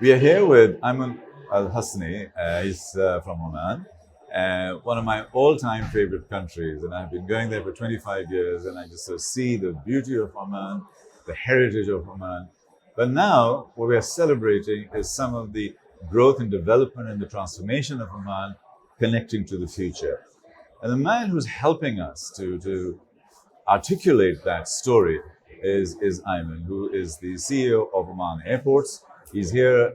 We are here with Aimen Hosni. He's from Oman, one of my all-time favorite countries, and I've been going there for 25 years, and I just see the beauty of Oman, the heritage of Oman. But now, what we are celebrating is some of the growth and development and the transformation of Oman connecting to the future. And the man who's helping us to articulate that story is Aimen, who is the CEO of Oman Airports. He's here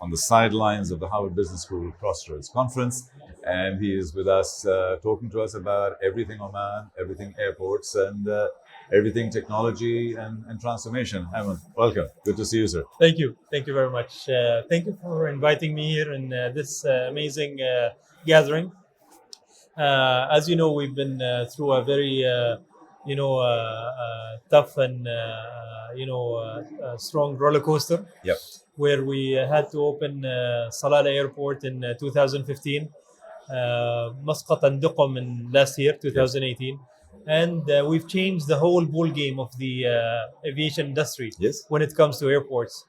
on the sidelines of the Harvard Business School Crossroads Conference, and he is with us talking to us about everything Oman, everything airports, and everything technology and transformation. Aimen, welcome. Good to see you, sir. Thank you. Thank you very much. Thank you for inviting me here in this amazing gathering. As you know, we've been through a very, tough and, strong roller coaster Yep. where we had to open Salalah Airport in 2015, Muscat and Duqm in last year, 2018. And we've changed the whole ball game of the aviation industry Yes. when it comes to airports.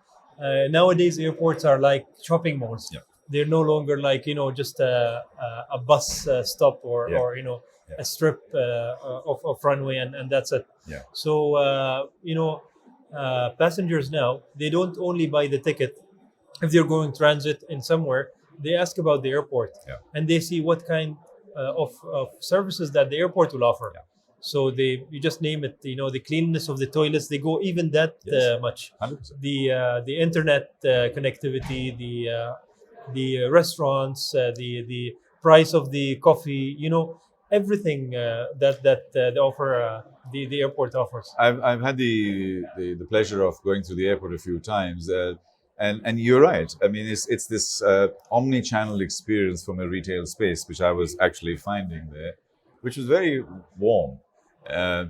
Nowadays, airports are like shopping malls. Yeah. They're no longer like just a bus stop or Yeah. or Yeah. a strip of runway and that's it. Yeah. So passengers now, they don't only buy the ticket if they're going transit in somewhere. They ask about the airport, Yeah. and they see what kind of services that the airport will offer. Yeah. So you just name it. The cleanliness of the toilets. They go even that Yes. much. 100%. The internet connectivity, the restaurants, the price of the coffee. Everything that the offer the airport offers. I've had the pleasure of going through the airport a few times, and you're right. I mean, it's this omni-channel experience from a retail space, which I was actually finding there, which was very warm. Uh,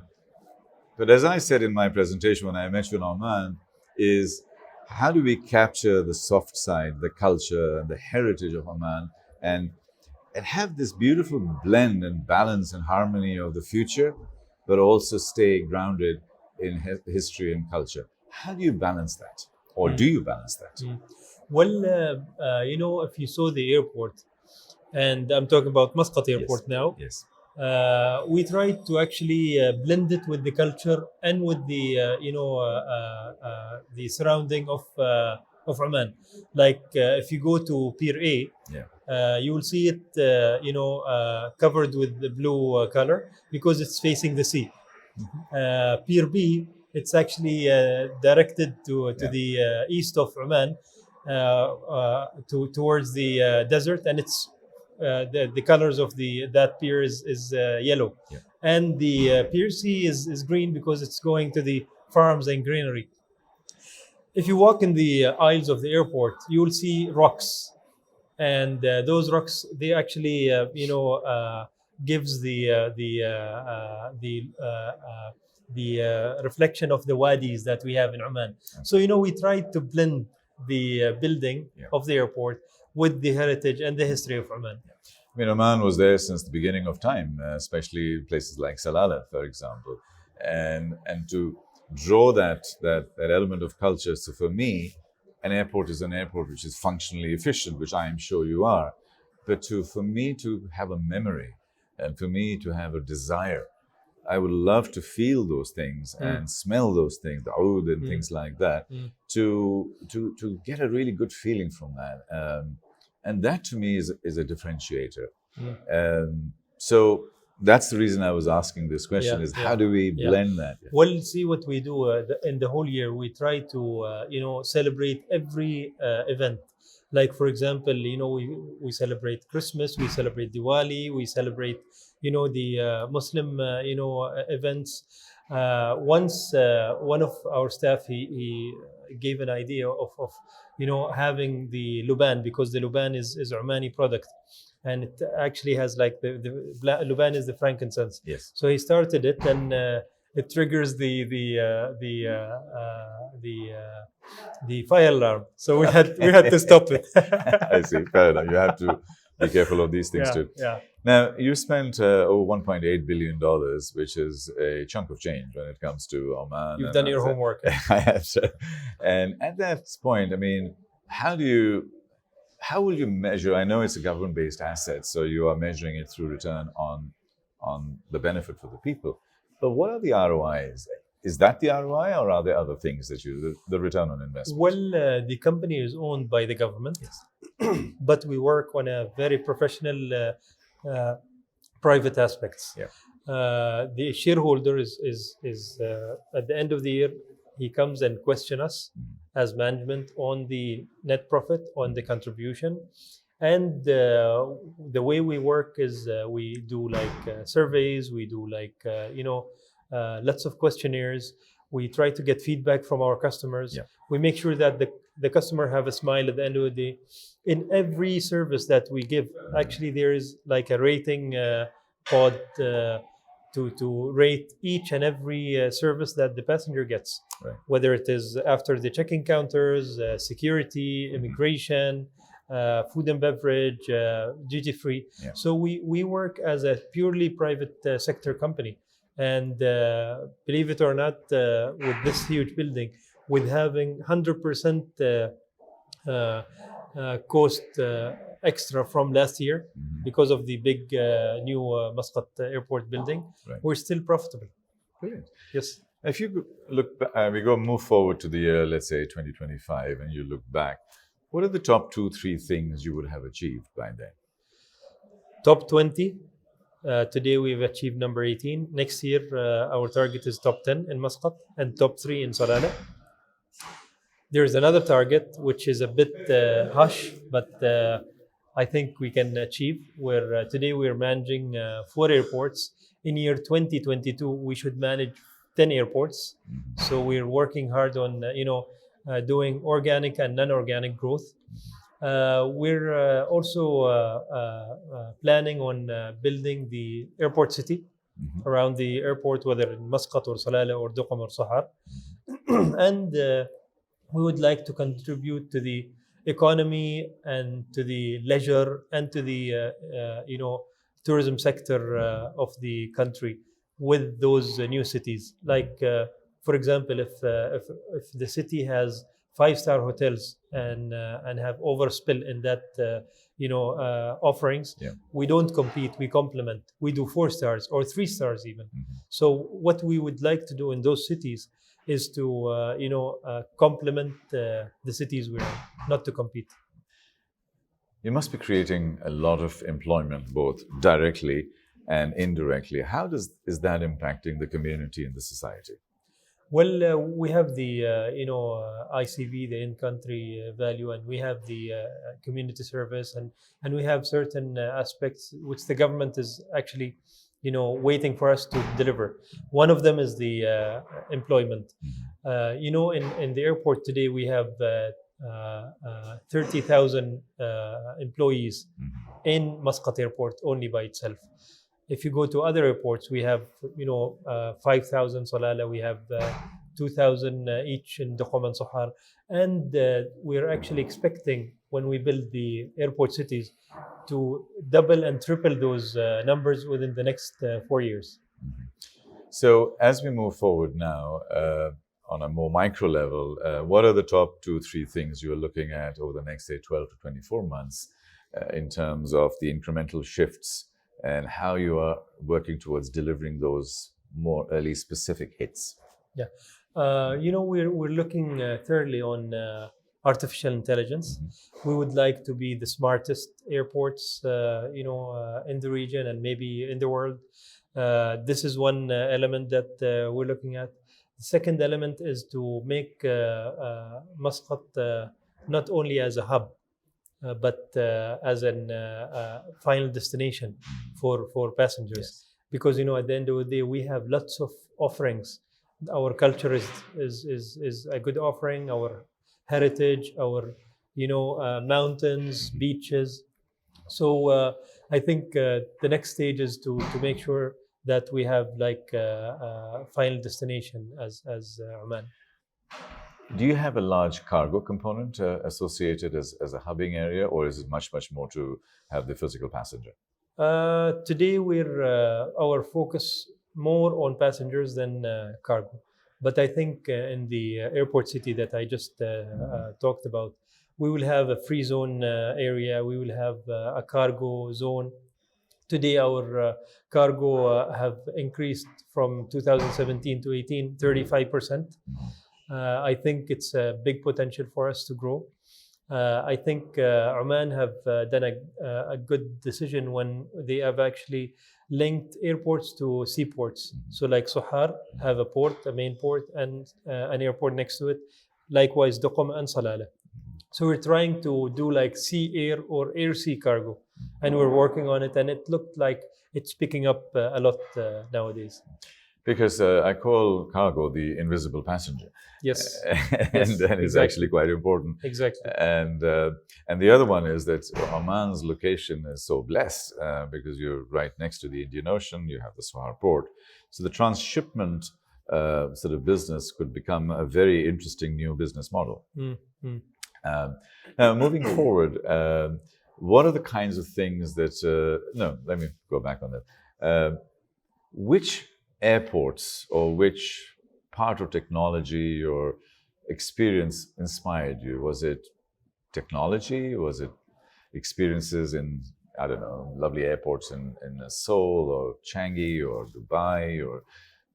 but as I said in my presentation when I mentioned Oman, is how do we capture the soft side, the culture, and the heritage of Oman, and have this beautiful blend and balance and harmony of the future, but also stay grounded in history and culture. How do you balance that? Or do you balance that? Well, if you saw the airport, and I'm talking about Muscat Airport now, Yes. we tried to actually blend it with the culture and with the surrounding of Oman. Like if you go to Pier A, Yeah. you will see it, covered with the blue color because it's facing the sea. Pier B, it's actually directed to Yeah. the east of Oman, towards the desert, and it's the colors of that pier is yellow, Yeah. and the Pier C is green because it's going to the farms and greenery. If you walk in the aisles of the airport, you will see rocks, and those rocks, they actually gives the reflection of the wadis that we have in Oman. So we tried to blend the building Yeah. of the airport with the heritage and the history of Oman. I mean, Oman was there since the beginning of time, especially places like Salalah, for example, and to draw that element of culture. So for me, an airport is an airport which is functionally efficient, which I am sure you are. But for me to have a memory, and for me to have a desire, I would love to feel those things and smell those things, the oud and things like that, to get a really good feeling from that. And that to me is a differentiator. So that's the reason I was asking this question: Yeah, is yeah. how do we blend that? Well, see what we do in the whole year. We try to celebrate every event. Like for example, we celebrate Christmas, we celebrate Diwali, we celebrate the Muslim events. Once one of our staff, he gave an idea of having the Luban, because the Luban is Omani product, and it actually has like the Luban is the frankincense. Yes. So he started it, and it triggers the fire alarm. So we had to stop it. I see. Fair enough. You have to be careful of these things Yeah, too. yeah. Now, you spent over $1.8 billion, which is a chunk of change when it comes to Oman. You've and done your that's it. homework. I have. And at that point, I mean, how do you, how will you measure? I know it's a government-based asset, so you are measuring it through return on the benefit for the people. But what are the ROIs? Is that the ROI, or are there other things that the return on investment? Well, the company is owned by the government, but we work on a very professional private aspects. Yeah. The shareholder is at the end of the year, he comes and question us as management on the net profit, on the contribution. And the way we work is we do like surveys, we do like, lots of questionnaires. We try to get feedback from our customers. Yeah. We make sure that the customer have a smile at the end of the day. In every service that we give, actually there is like a rating pod to rate each and every service that the passenger gets, Right. whether it is after the check-in counters, security, immigration, food and beverage, duty-free. Yeah. So we work as a purely private sector company. And believe it or not, with this huge building, with having 100% cost extra from last year because of the big new Muscat airport building, Right. we're still profitable. Brilliant. Yes. If you look, move forward to the year, let's say 2025, and you look back, what are the top 2-3 things you would have achieved by then? Top 20. Today we've achieved number 18. Next year, our target is top 10 in Muscat and top 3 in Salalah. There's another target which is a bit hush, but I think we can achieve. Where today we're managing 4 airports. In year 2022, we should manage 10 airports. So we're working hard on doing organic and non-organic growth. We're also planning on building the airport city around the airport, whether in Muscat or Salalah or Duqm or Sahar. And we would like to contribute to the economy and to the leisure and to the tourism sector of the country with those new cities. Like, for example, if the city has 5-star hotels and have overspill in that offerings, Yeah. we don't compete, we complement. We do 4 stars or 3 stars even. So what we would like to do in those cities is to complement the cities we're in, not to compete. You must be creating a lot of employment, both directly and indirectly. How is that impacting the community and the society? Well, we have the ICV, the in-country value, and we have the community service, and we have certain aspects which the government is actually waiting for us to deliver. One of them is the employment. In the airport today we have 30,000 employees in Muscat Airport only by itself. If you go to other airports, we have 5,000 Salalah, we have 2,000 each in Duqm and Sahar, and we're actually expecting, when we build the airport cities, to double and triple those numbers within the next 4 years. So as we move forward now, on a more micro level, what are the top 2-3 things you're looking at over the next, say, 12 to 24 months in terms of the incremental shifts and how you are working towards delivering those more early specific hits? Yeah. We're looking thoroughly on artificial intelligence. We would like to be the smartest airports, in the region and maybe in the world. This is one element that we're looking at. The second element is to make Muscat not only as a hub, but as a final destination for passengers. Yes. Because at the end of the day, we have lots of offerings. Our culture is a good offering. Our heritage, our mountains, beaches. So I think the next stage is to make sure that we have like a final destination as Oman. Do you have a large cargo component associated as a hubbing area, or is it much more to have the physical passenger? Today we're our focus more on passengers than cargo. But I think in the airport city that I just talked about, We will have a free zone area. We will have a cargo zone. Today, our cargo have increased from 2017 to 18, 35%. I think it's a big potential for us to grow. I think Oman have done a good decision when they have actually linked airports to seaports. So like Sohar have a port, a main port, and an airport next to it. Likewise, Duqm and Salalah. So we're trying to do like sea air or air sea cargo, and we're working on it. And it looked like it's picking up a lot nowadays. Because I call cargo the invisible passenger. Yes, and yes, that is exactly. actually quite important. Exactly. And the other one is that Oman's location is so blessed because you're right next to the Indian Ocean. You have the Sohar port, so the transshipment sort of business could become a very interesting new business model. Now, moving forward, what are the kinds of things that? No, let me go back on that. Which airports or which part of technology or experience inspired you? Was it technology? Was it experiences in, I don't know, lovely airports in Seoul or Changi or Dubai or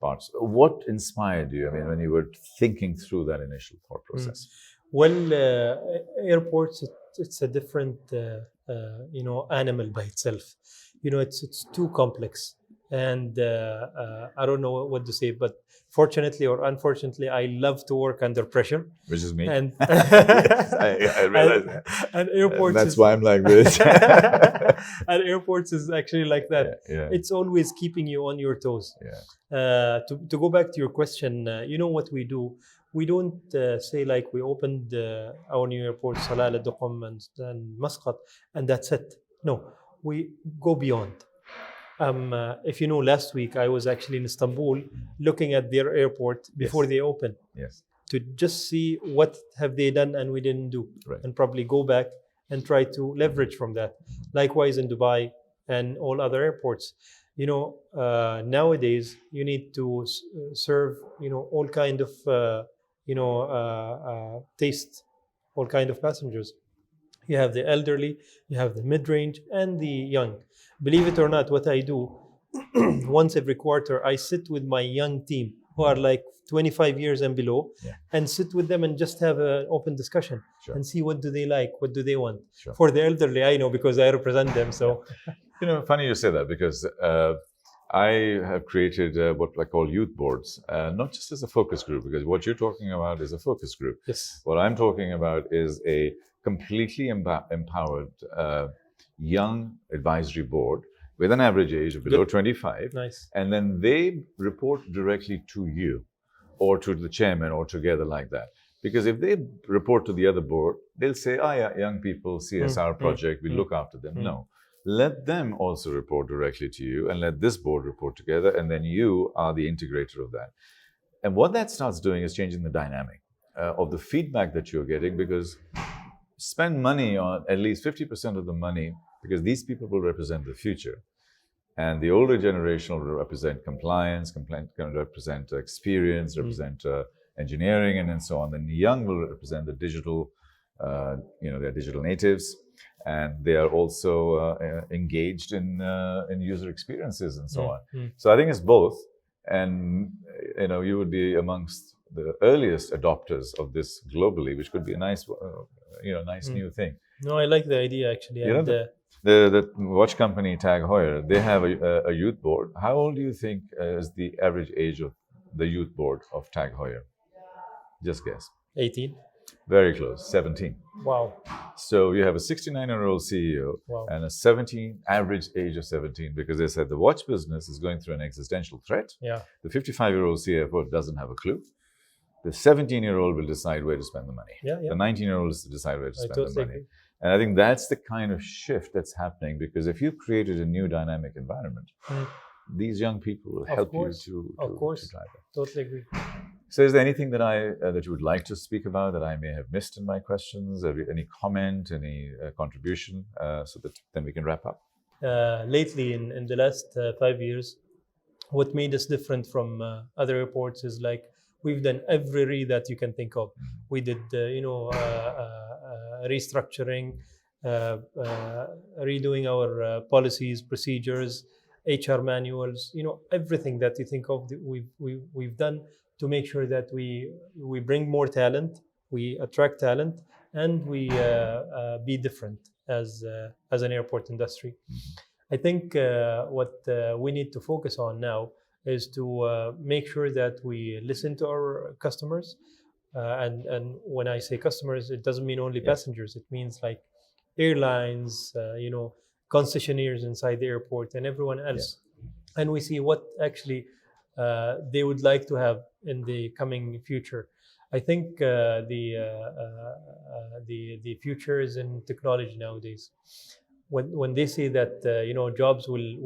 parts? What inspired you? I mean, when you were thinking through that initial thought process. Well, airports, it's a different, animal by itself. It's too complex. And I don't know what to say, but fortunately or unfortunately, I love to work under pressure. Which is me. And yes, I realize that. And airports. That's why I'm like this. And airports is actually like that. Yeah. It's always keeping you on your toes. Yeah. To go back to your question, what we do? We don't say like we opened our new airport, Salalah, Duqm, and Muscat, and that's it. No, we go beyond. If you know, last week I was actually in Istanbul looking at their airport before they open. Yes. To just see what have they done and we didn't do, right. And probably go back and try to leverage from that. Likewise in Dubai and all other airports. Nowadays you need to serve, all kind of, taste, all kind of passengers. You have the elderly, you have the mid-range, and the young. Believe it or not, what I do, once every quarter, I sit with my young team who are like 25 years and below, and sit with them and just have an open discussion and see what do they like, what do they want. For the elderly, I know because I represent them. So, funny you say that because I have created what I call youth boards, not just as a focus group, because what you're talking about is a focus group. Yes. What I'm talking about is a completely empowered young advisory board with an average age of below 25. Nice. And then they report directly to you or to the chairman or together like that. Because if they report to the other board, they'll say, young people, CSR project, we look after them. No. Let them also report directly to you and let this board report together, and then you are the integrator of that. And what that starts doing is changing the dynamic of the feedback that you're getting, because spend money on at least 50% of the money, because these people will represent the future. And the older generation will represent compliance, can represent experience, represent engineering, and so on. Then the young will represent the digital, they're digital natives. And they are also engaged in user experiences and so on. So I think it's both, and you would be amongst the earliest adopters of this globally, which could be a nice, new thing. No, I like the idea actually. The watch company Tag Heuer, they have a youth board. How old do you think is the average age of the youth board of Tag Heuer? Just guess. 18. Very close, 17. Wow. So you have a 69-year-old CEO and a average age of 17, because they said the watch business is going through an existential threat. Yeah. The 55-year-old CFO doesn't have a clue. The 17-year-old will decide where to spend the money. Yeah. The 19-year-old is to decide where to spend the money. Agree. And I think that's the kind of shift that's happening, because if you've created a new dynamic environment, these young people will help you to drive it. Totally agree. So is there anything that you would like to speak about that I may have missed in my questions? Any comment, any contribution, so that then we can wrap up? Lately, in the last 5 years, what made us different from other airports is like We've done every that you can think of. We did, restructuring, redoing our policies, procedures, HR manuals. Everything that you think of, we've done to make sure that we bring more talent, we attract talent, and we be different as an airport industry. I think what we need to focus on now is to make sure that we listen to our customers. And when I say customers, it doesn't mean only passengers. It means like airlines, concessionaires inside the airport, and everyone else. And we see what actually they would like to have in the coming future. I think the future is in technology nowadays. When they say that jobs will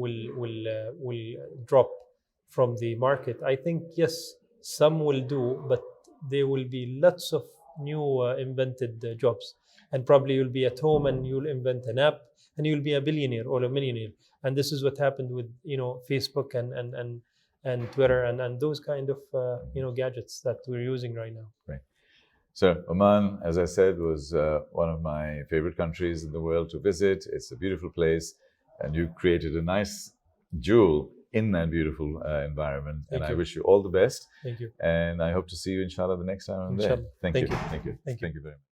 drop from the market, I think yes, some will do, but there will be lots of new invented jobs, and probably you'll be at home and you'll invent an app and you'll be a billionaire or a millionaire. And this is what happened with Facebook and Twitter and those kind of gadgets that we're using right now. Right. So Oman, as I said, was one of my favorite countries in the world to visit. It's a beautiful place, and you created a nice jewel in that beautiful environment. And I wish you all the best. Thank you. And I hope to see you, inshallah, the next time I'm there. Thank you. Thank you very much.